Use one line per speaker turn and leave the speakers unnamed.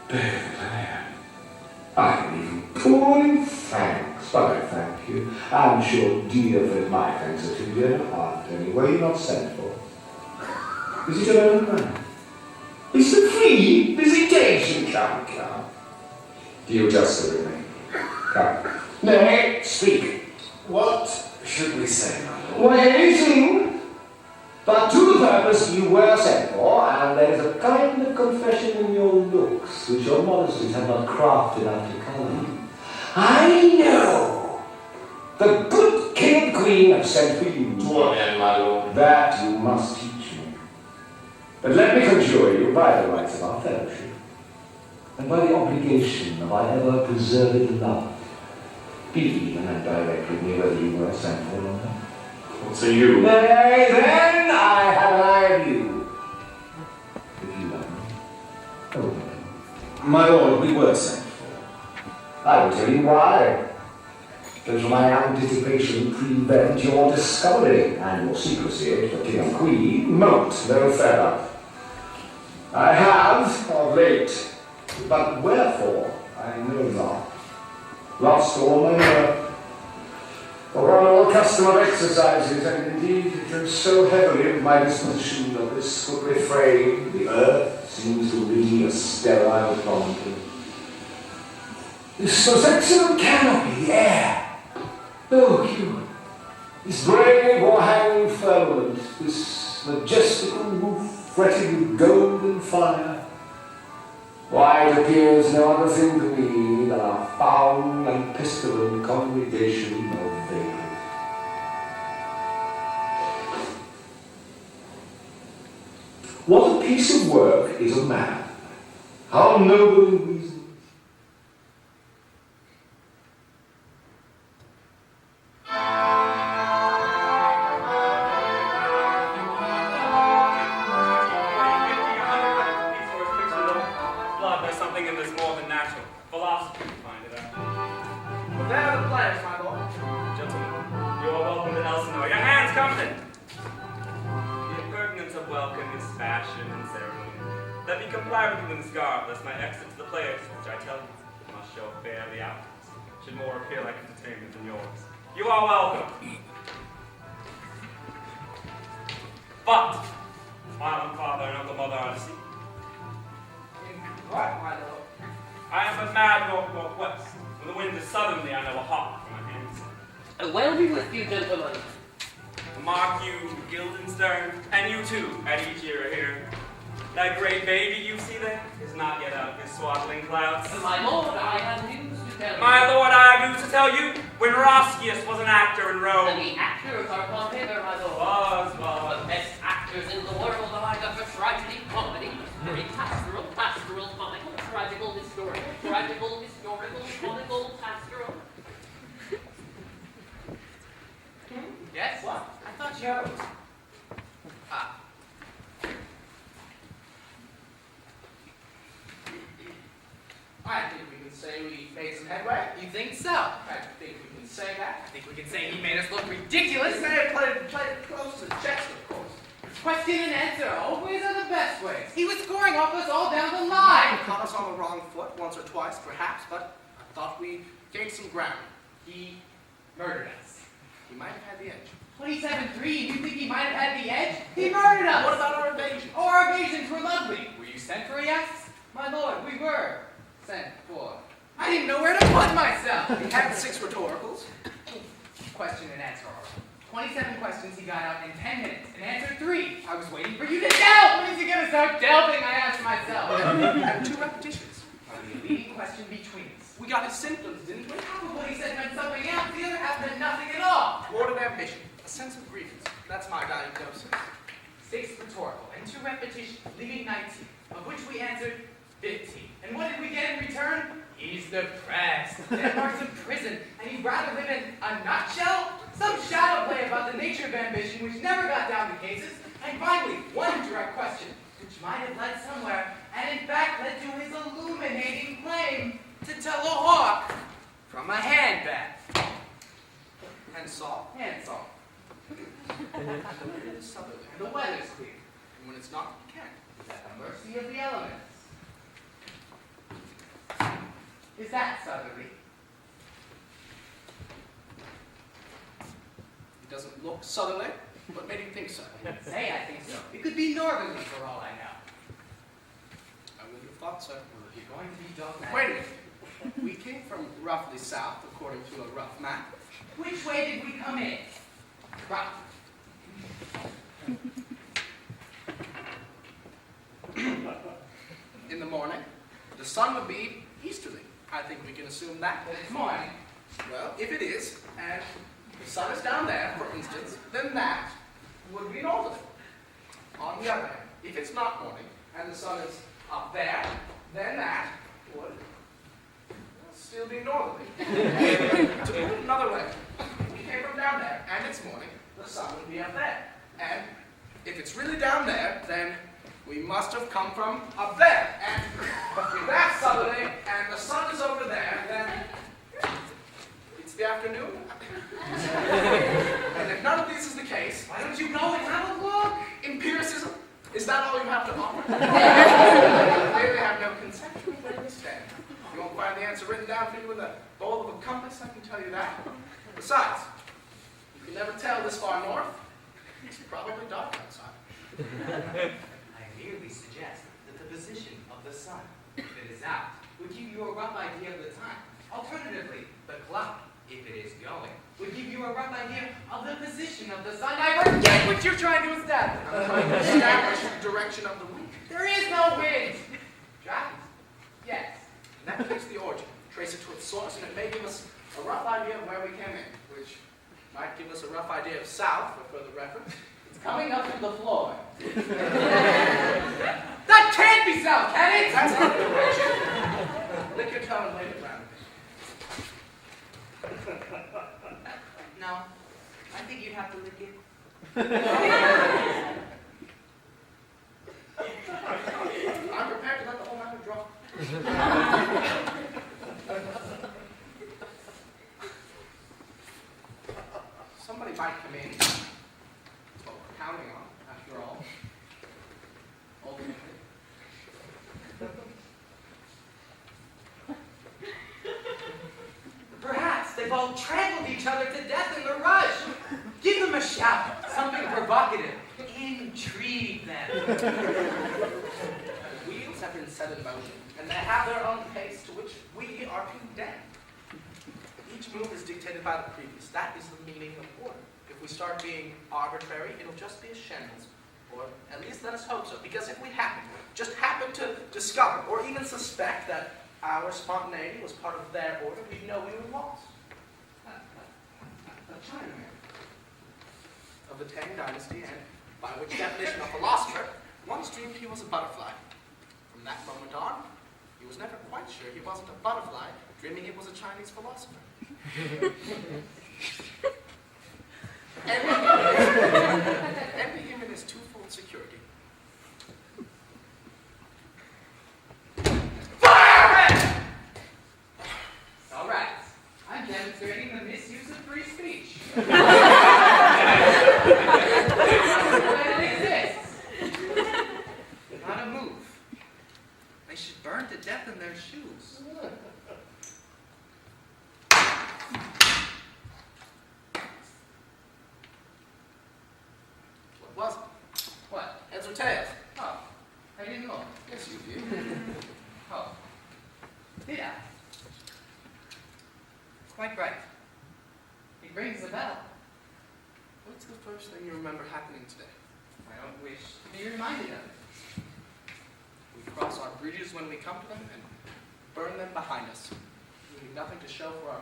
Bethlehem. I am even poor in thanks, but I thank you. I'm sure dear friend my thanks are to you in heart anyway. You're not sent for. Is it your own man? Is the free visitation? Come. Do you just so remain? Come. Nay, speak.
What should we say, my lord?
Well, anything. But to the purpose you were sent for, and there is a kind of confession in your looks, which your modesties have not crafted out to colour you. I know! The good king and queen have sent for you.
To what end, my lord?
That you must teach me. But let me conjure you by the rights of our fellowship, and by the obligation of our ever-preserved love, be even and direct with me whether you were sent for or not.
What say you?
Nay, then I have an eye of you. If you love me, oh no.
My lord, we were sent for.
I will tell you why. Does my anticipation prevent your discovery, and your secrecy, if the king and queen moat no further. I have, of late, but wherefore, I know not, lost all my nerve. For all custom of exercises, and indeed it goes so heavily with my disposition of this goodly frame, the earth seems to be a sterile promontory. This most excellent canopy, the air, oh, cute. This brave o'erhanging firmament, this majestical roof fretted with gold and fire, why, it appears no other thing to me than a foul and pestilent congregation of vagrants. What a piece of work is a man! How noble in reason!
But, Madam, Father, and Uncle Mother are deceived.
What, my lord?
I am but mad north-northwest. When the wind is southerly, I know a hawk from my hands.
Well be with you, gentlemen.
Mark you, Guildenstern, and you too, at each year are here. That great baby you see there is not yet out of his swaddling clouds.
My lord, I have news to tell you.
My lord, I have news to tell you. When Roscius was an actor in Rome.
And the actors are come hither, my lord.
Was.
The best actors in the world are either for tragedy, comedy, very pastoral, comical, tragical, historical, comical, pastoral. Yes? What? I thought you...
I think we can say we made some headway.
You think so?
I think we can say that.
I think we can say he made us look ridiculous.
We may have played it close to the chest, of course.
Question and answer always are the best ways. He was scoring off us all down the line.
He caught us on the wrong foot once or twice, perhaps, but I thought we gained some ground.
He murdered us.
He might have had the edge.
27-3, you think he might have had the edge? He murdered us!
What about our evasion?
Oh, our evasions were lovely. Were you sent for, yes? My lord, we were sent for. I didn't know where to put myself.
He had 6 rhetoricals.
Question and answer. 27 questions he got out in 10 minutes and answered 3. I was waiting for you to delve. When is he going to start delving? I asked myself.
And 2 repetitions.
The leading question between us.
We got his symptoms, didn't we?
Half of what he said meant something else. The other half meant nothing at all.
Thwarted ambition. A sense of grievance. That's my diagnosis.
6 rhetorical and 2 repetitions, leaving 19, of which we answered 15. And what did we get in return? He's depressed. Denmark's a prison, and he'd rather live in a nutshell? Some shadow play about the nature of ambition, which never got down to cases. And finally, one direct question, which might have led somewhere, and in fact led to his illuminating claim to tell a hawk from a handbag.
And salt.
Hand salt.
And the wind is southerly.
And the weather's clear.
And when it's not, you can't.
At the mercy of the elements. Is that southerly?
It doesn't look southerly, but made you think so.
Say I think so. It could be northerly for all I know.
I would have thought so.
Well, if you're going to be dogmatic.
Wait a minute. We came from roughly south, according to a rough map.
Which way did we come in? Right.
In the morning, the sun would be easterly. I think we can assume that.
But it's morning.
Well, if it is, and the sun is down there, for instance, then that would be northerly. On the other hand, if it's not morning, and the sun is up there, then that would still be northerly. To put it another way, if you came from down there, and it's morning, the sun would be up there. And if it's really down there, then we must have come from up there. And if that's southerly, and the sun is over there, then it's the afternoon. And if none of this is the case,
Why don't you go and have a look?
empiricism, is that all you have to offer? You clearly have no conception of where we stand. You won't find the answer written down for you with a bowl of a compass, I can tell you that. Besides, you can never tell this far north. It's probably dark outside.
I merely suggest that the position of the sun, if it is out, would give you a rough idea of the time. Alternatively, the clock, if it is going, would give you a rough idea of the position of the sun. I forget what you're trying to establish.
I'm trying to establish the direction of the wind.
There is no wind. Dragons? Yes.
In that case, the origin. Trace it to its source, and it may give us a rough idea of where we came in, which might give us a rough idea of south for further reference.
It's coming up through the floor. That can't be south, can it?
That's not the direction. Lick your tongue and wave it round.
No. I think you'd have to lick it.
I'm prepared to let the whole matter drop. Somebody might come in. That's what we're counting on, after all. Ultimately.
Perhaps they've all trampled each other to death in the rush. Give them a shout, something provocative. Intrigue them.
The wheels have been set in motion, and they have their own pace to which we are condemned. Each move is dictated by the previous. That is the meaning of order. If we start being arbitrary, it'll just be a shambles. Or at least let us hope so. Because if we just happen to discover or even suspect that our spontaneity was part of their order, we'd know we were lost. A Chinaman of the Tang Dynasty, and by which definition a philosopher, once dreamed he was a butterfly. From that moment on, he was never quite sure he wasn't a butterfly, dreaming it was a Chinese philosopher. Envy him in his twofold security.
Fire! All right. I'm demonstrating the misuse of free speech. It exists. Not a move. They should burn to death in their shoes.
What was it?
What?
Heads or tails?
Oh, I didn't know.
Yes, you did.
Oh. Did I? Quite right. It rings a bell.
What's the first thing you remember happening today?
I don't wish to be reminded of it.
We cross our bridges when we come to them and burn them behind us. We leave nothing to show for our